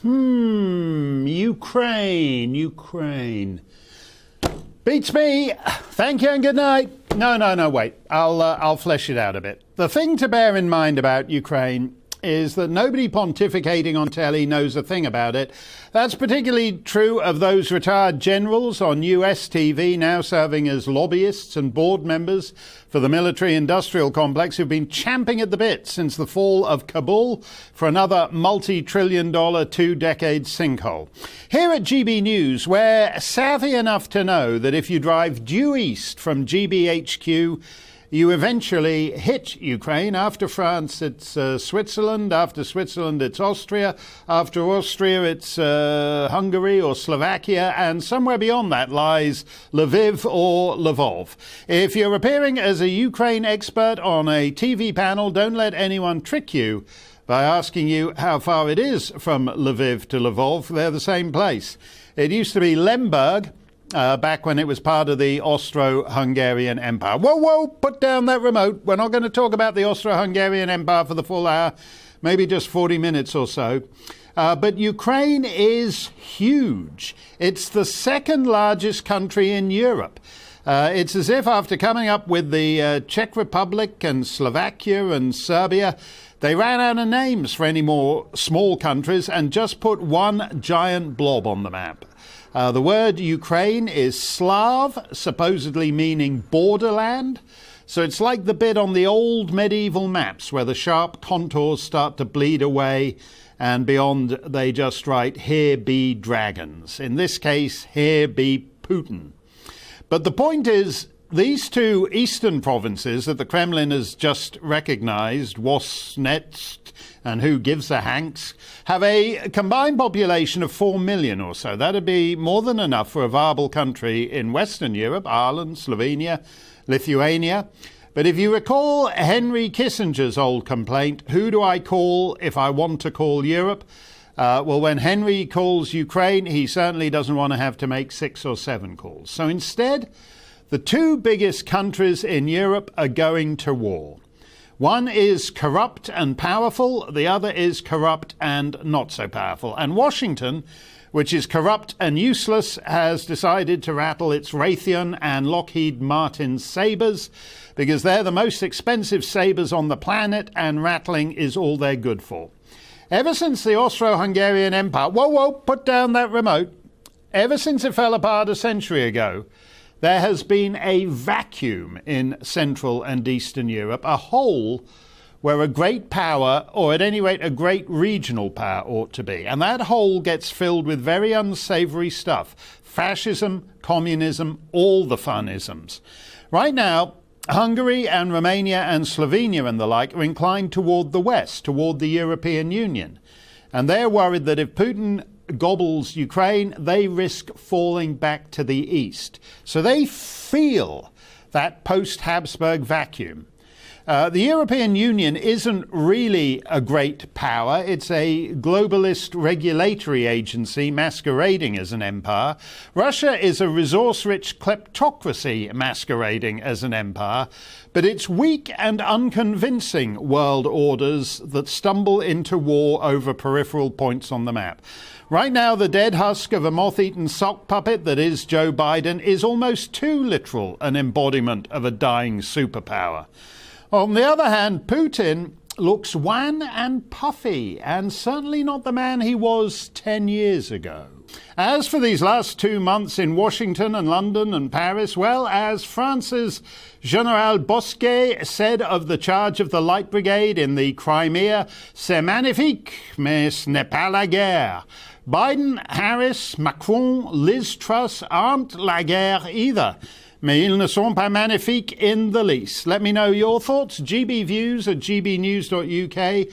Ukraine. Beats me. Thank you and good night. No, wait. I'll flesh it out a bit. The thing to bear in mind about Ukraine is that nobody pontificating on telly knows a thing about it. That's particularly true of those retired generals on US TV now serving as lobbyists and board members for the military-industrial complex who've been champing at the bit since the fall of Kabul for another multi-trillion-dollar 2-decade sinkhole. Here at GB News, we're savvy enough to know that if you drive due east from GBHQ, you eventually hit Ukraine. After France, it's Switzerland. After Switzerland, it's Austria. After Austria, it's Hungary or Slovakia. And somewhere beyond that lies Lviv or Lvov. If you're appearing as a Ukraine expert on a TV panel, don't let anyone trick you by asking you how far it is from Lviv to Lvov. They're the same place. It used to be Lemberg, back when it was part of the Austro-Hungarian Empire. Whoa, put down that remote. We're not going to talk about the Austro-Hungarian Empire for the full hour, maybe just 40 minutes or so. But Ukraine is huge. It's the second largest country in Europe. It's as if after coming up with the Czech Republic and Slovakia and Serbia, they ran out of names for any more small countries and just put one giant blob on the map. The word Ukraine is Slav, supposedly meaning borderland. So it's like the bit on the old medieval maps where the sharp contours start to bleed away and beyond they just write, "Here be dragons." In this case, "Here be Putin." But the point is, these two eastern provinces that the Kremlin has just recognized, Wosnetsk and who gives a hanks, have a combined population of 4 million or so. That'd be more than enough for a viable country in Western Europe, Ireland, Slovenia, Lithuania. But if you recall Henry Kissinger's old complaint, who do I call if I want to call Europe? Well, when Henry calls Ukraine, he certainly doesn't want to have to make 6 or 7 calls. So instead, the two biggest countries in Europe are going to war. One is corrupt and powerful, the other is corrupt and not so powerful. And Washington, which is corrupt and useless, has decided to rattle its Raytheon and Lockheed Martin sabres because they're the most expensive sabres on the planet and rattling is all they're good for. Ever since the Austro-Hungarian Empire, whoa, put down that remote. Ever since it fell apart a century ago, there has been a vacuum in Central and Eastern Europe, a hole where a great power, or at any rate a great regional power, ought to be. And that hole gets filled with very unsavory stuff. Fascism, communism, all the funisms. Right now, Hungary and Romania and Slovenia and the like are inclined toward the West, toward the European Union. And they're worried that if Putin gobbles Ukraine, they risk falling back to the east. So they feel that post-Habsburg vacuum. The European Union isn't really a great power. It's a globalist regulatory agency masquerading as an empire. Russia is a resource-rich kleptocracy masquerading as an empire. But it's weak and unconvincing world orders that stumble into war over peripheral points on the map. Right now, the dead husk of a moth-eaten sock puppet that is Joe Biden is almost too literal an embodiment of a dying superpower. On the other hand, Putin looks wan and puffy, and certainly not the man he was 10 years ago. As for these last 2 months in Washington and London and Paris, well, as France's General Bosquet said of the charge of the Light Brigade in the Crimea, "C'est magnifique, mais ce n'est pas la guerre." Biden, Harris, Macron, Liz Truss aren't la guerre either. Mais ils ne sont pas magnifiques in the least. Let me know your thoughts. GBviews at gbnews.uk